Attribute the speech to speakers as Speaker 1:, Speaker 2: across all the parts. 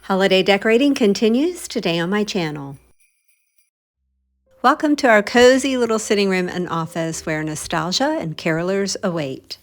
Speaker 1: Holiday decorating continues today on my channel. Welcome to our cozy little sitting room and office where nostalgia and carolers await.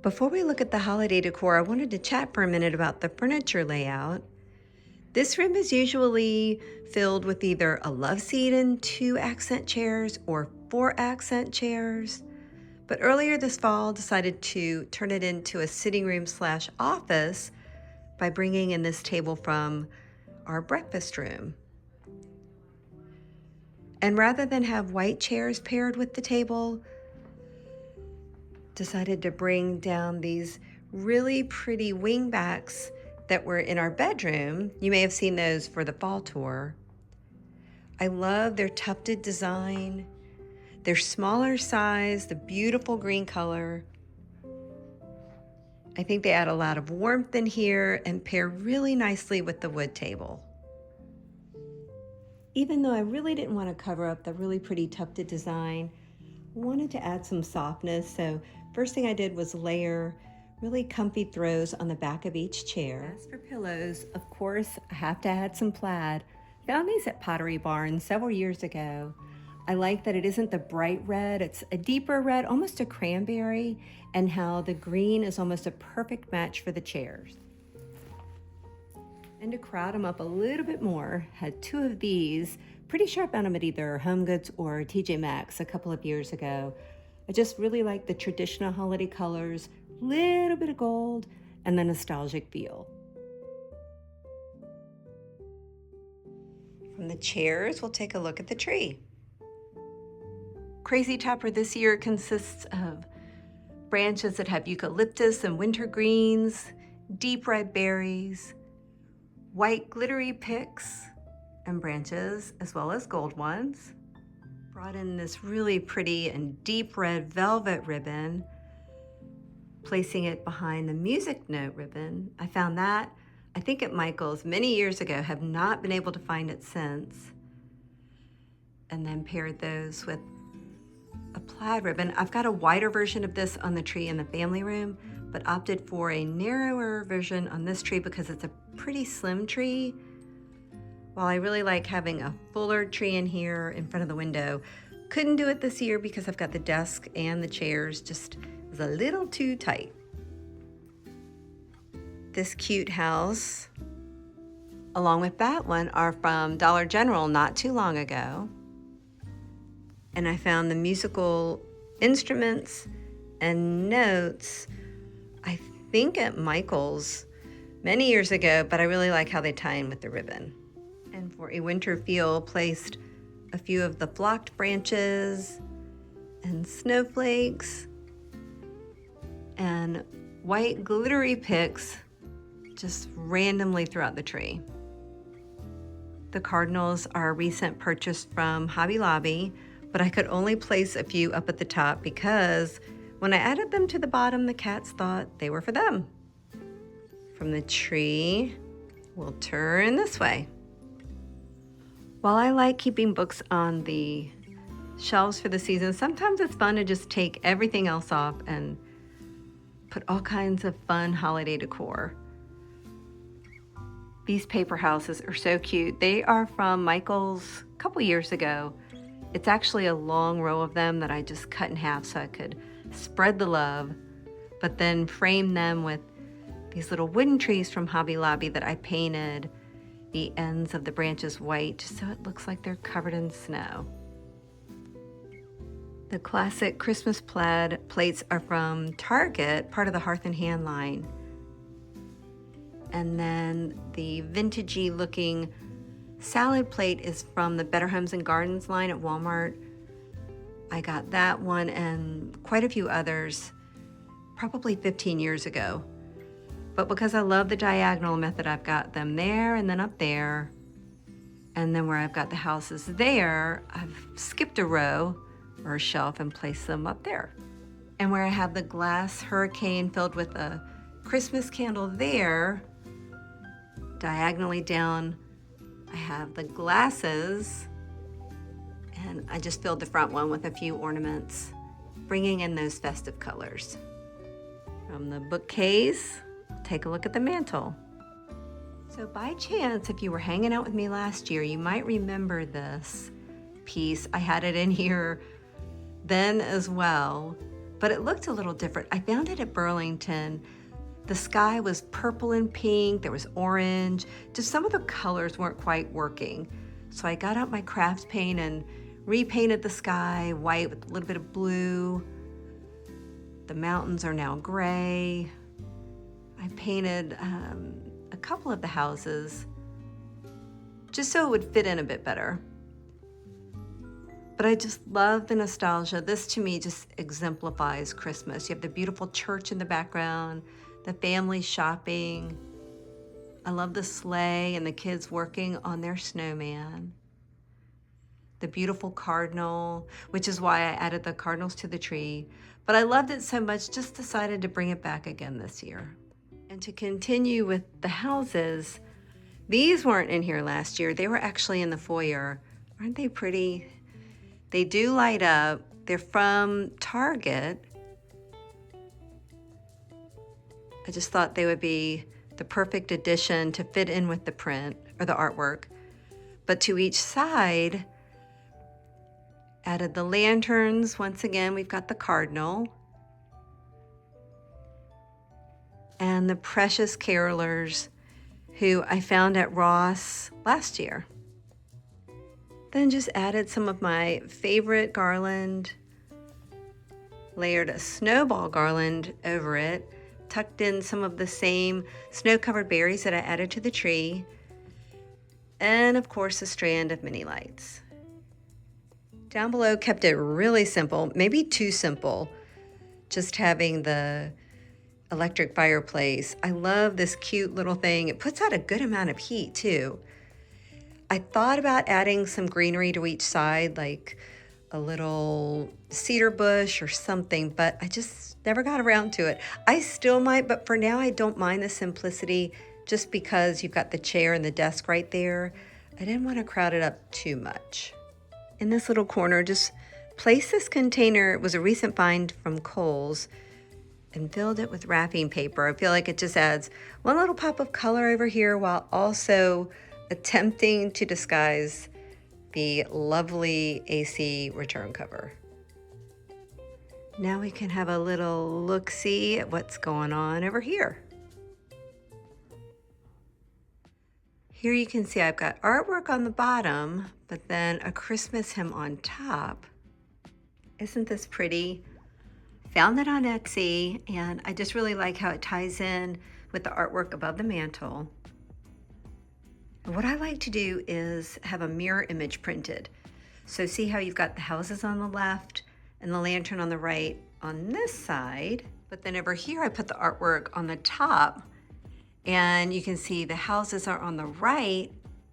Speaker 1: Before we look at the holiday decor, I wanted to chat for a minute about the furniture layout. This room is usually filled with either a love seat and 2 accent chairs or 4 accent chairs. But earlier this fall, decided to turn it into a sitting room / office by bringing in this table from our breakfast room. And rather than have white chairs paired with the table, decided to bring down these really pretty wingbacks that were in our bedroom. You may have seen those for the fall tour. I love their tufted design, their smaller size, the beautiful green color. I think they add a lot of warmth in here and pair really nicely with the wood table. Even though I really didn't want to cover up the really pretty tufted design, I wanted to add some softness. So first thing I did was layer really comfy throws on the back of each chair. As for pillows, of course, I have to add some plaid. Found these at Pottery Barn several years ago. I like that it isn't the bright red, it's a deeper red, almost a cranberry, and how the green is almost a perfect match for the chairs. And to crowd them up a little bit more, had 2 of these. Pretty sure I found them at either Home Goods or TJ Maxx a couple of years ago. I just really like the traditional holiday colors, little bit of gold, and the nostalgic feel. From the chairs, we'll take a look at the tree. Crazy Topper this year consists of branches that have eucalyptus and wintergreens, deep red berries, white glittery picks and branches, as well as gold ones. Brought in this really pretty and deep red velvet ribbon, placing it behind the music note ribbon. I found that, I think at Michael's many years ago, have not been able to find it since. And then paired those with a plaid ribbon. I've got a wider version of this on the tree in the family room, but opted for a narrower version on this tree because it's a pretty slim tree. While I really like having a fuller tree in here in front of the window, couldn't do it this year because I've got the desk and the chairs just is a little too tight. This cute house, along with that one, are from Dollar General not too long ago. And I found the musical instruments and notes, I think at Michael's many years ago, but I really like how they tie in with the ribbon. And for a winter feel, placed a few of the flocked branches and snowflakes and white glittery picks just randomly throughout the tree. The cardinals are a recent purchase from Hobby Lobby, but I could only place a few up at the top because when I added them to the bottom, the cats thought they were for them. From the tree, we'll turn this way. While I like keeping books on the shelves for the season, sometimes it's fun to just take everything else off and put all kinds of fun holiday decor. These paper houses are so cute. They are from Michael's a couple years ago. It's actually a long row of them that I just cut in half so I could spread the love, but then frame them with these little wooden trees from Hobby Lobby that I painted the ends of the branches white so it looks like they're covered in snow. The classic Christmas plaid plates are from Target, part of the Hearth and Hand line. And then the vintagey looking salad plate is from the Better Homes and Gardens line at Walmart. I got that one and quite a few others probably 15 years ago. But because I love the diagonal method, I've got them there and then up there. And then where I've got the houses there, I've skipped a row or a shelf and placed them up there. And where I have the glass hurricane filled with a Christmas candle there, diagonally down, I have the glasses, and I just filled the front one with a few ornaments, bringing in those festive colors. From the bookcase, take a look at the mantel. So by chance, if you were hanging out with me last year, you might remember this piece. I had it in here then as well, but it looked a little different. I found it at Burlington. The sky was purple and pink, there was orange, just some of the colors weren't quite working. So I got out my craft paint and repainted the sky white with a little bit of blue. The mountains are now gray. I painted a couple of the houses just so it would fit in a bit better. But I just love the nostalgia. This to me just exemplifies Christmas. You have the beautiful church in the background, the family shopping. I love the sleigh and the kids working on their snowman. The beautiful cardinal, which is why I added the cardinals to the tree. But I loved it so much, just decided to bring it back again this year. And to continue with the houses, these weren't in here last year. They were actually in the foyer. Aren't they pretty? They do light up. They're from Target. I just thought they would be the perfect addition to fit in with the print or the artwork. But to each side, added the lanterns. Once again, we've got the cardinal. And the precious carolers who I found at Ross last year. Then just added some of my favorite garland, layered a snowball garland over it, tucked in some of the same snow-covered berries that I added to the tree, and of course a strand of mini lights. Down below kept it really simple, maybe too simple, just having the electric fireplace. I love this cute little thing. It puts out a good amount of heat too. I thought about adding some greenery to each side, like a little cedar bush or something, but I just never got around to it. I still might, but for now I don't mind the simplicity just because you've got the chair and the desk right there. I didn't want to crowd it up too much. In this little corner, just place this container. It was a recent find from Kohl's, and filled it with wrapping paper. I feel like it just adds one little pop of color over here while also attempting to disguise the lovely AC return cover. Now we can have a little look-see at what's going on over here. Here you can see I've got artwork on the bottom, but then a Christmas hymn on top. Isn't this pretty? Found it on Etsy, and I just really like how it ties in with the artwork above the mantle. And what I like to do is have a mirror image printed. So see how you've got the houses on the left and the lantern on the right on this side, but then over here I put the artwork on the top, and you can see the houses are on the right,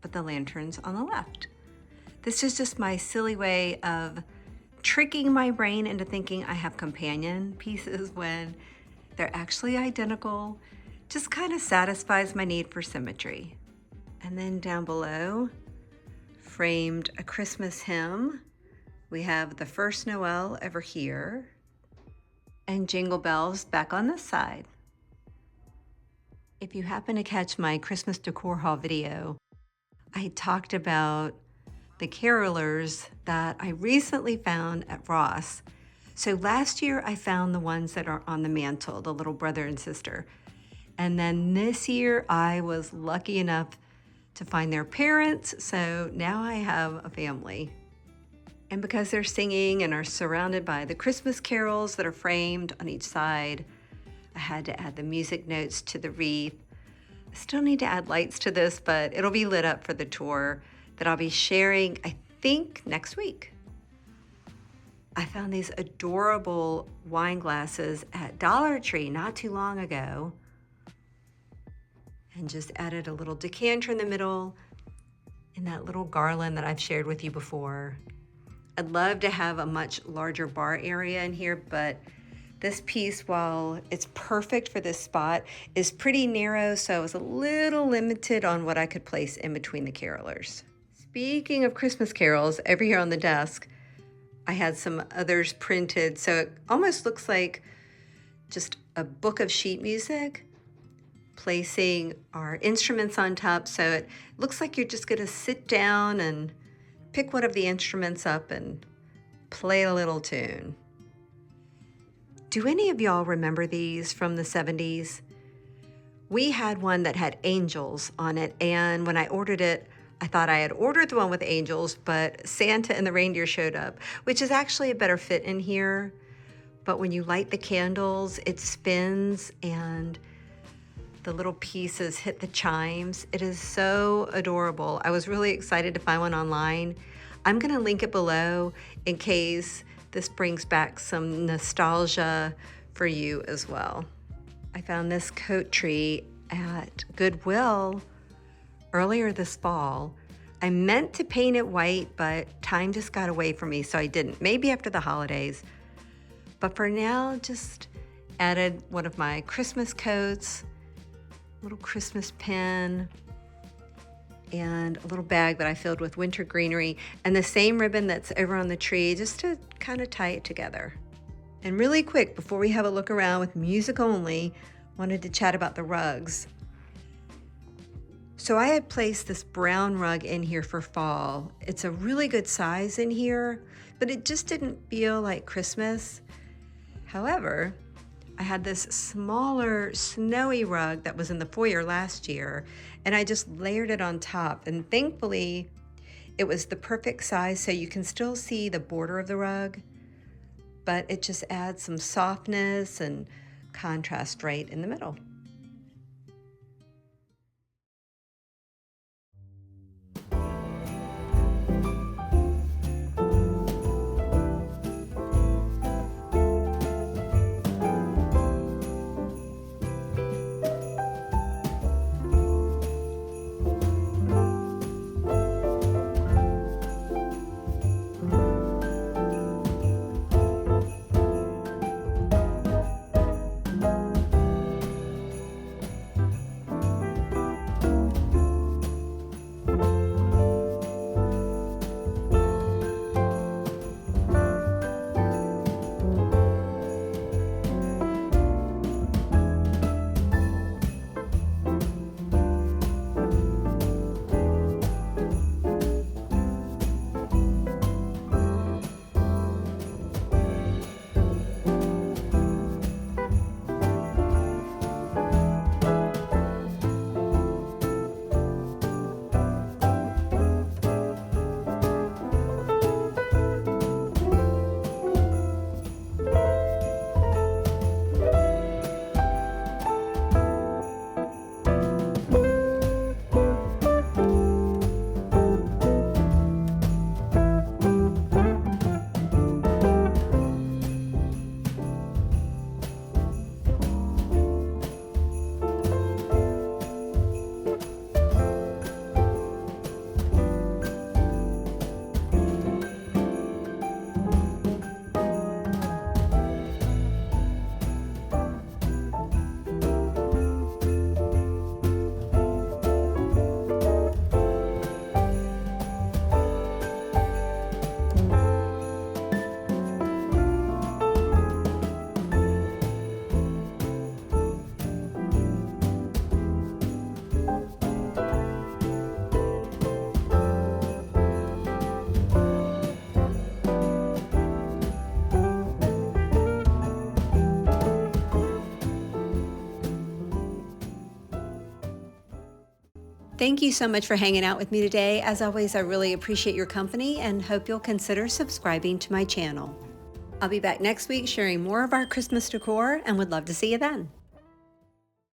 Speaker 1: but the lantern's on the left. This is just my silly way of tricking my brain into thinking I have companion pieces when they're actually identical. Just kind of satisfies my need for symmetry. And then down below, framed a Christmas hymn. We have the first Noel over here, and Jingle Bells back on this side. If you happen to catch my Christmas decor haul video, I talked about the carolers that I recently found at Ross. So last year I found the ones that are on the mantle, the little brother and sister. And then this year I was lucky enough to find their parents, so now I have a family. And because they're singing and are surrounded by the Christmas carols that are framed on each side, I had to add the music notes to the wreath. I still need to add lights to this, but it'll be lit up for the tour that I'll be sharing, I think, next week. I found these adorable wine glasses at Dollar Tree not too long ago, and just added a little decanter in the middle and that little garland that I've shared with you before. I'd love to have a much larger bar area in here, but this piece, while it's perfect for this spot, is pretty narrow, so I was a little limited on what I could place in between the carolers. Speaking of Christmas carols, over here on the desk, I had some others printed, so it almost looks like just a book of sheet music placing our instruments on top, so it looks like you're just gonna sit down and pick one of the instruments up and play a little tune. Do any of y'all remember these from the 70s? We had one that had angels on it, and when I ordered it, I thought I had ordered the one with angels, but Santa and the reindeer showed up, which is actually a better fit in here. But when you light the candles, it spins and the little pieces hit the chimes. It is so adorable. I was really excited to find one online. I'm gonna link it below in case this brings back some nostalgia for you as well. I found this coat tree at Goodwill earlier this fall. I meant to paint it white, but time just got away from me, so I didn't. Maybe after the holidays. But for now, just added one of my Christmas coats, little Christmas pin, and a little bag that I filled with winter greenery, and the same ribbon that's over on the tree, just to kind of tie it together. And really quick, before we have a look around with music only, wanted to chat about the rugs. So I had placed this brown rug in here for fall. It's a really good size in here, but it just didn't feel like Christmas. However, I had this smaller snowy rug that was in the foyer last year, and I just layered it on top, and thankfully it was the perfect size, so you can still see the border of the rug, but it just adds some softness and contrast right in the middle. Thank you so much for hanging out with me today. As always, I really appreciate your company and hope you'll consider subscribing to my channel. I'll be back next week sharing more of our Christmas decor and would love to see you then.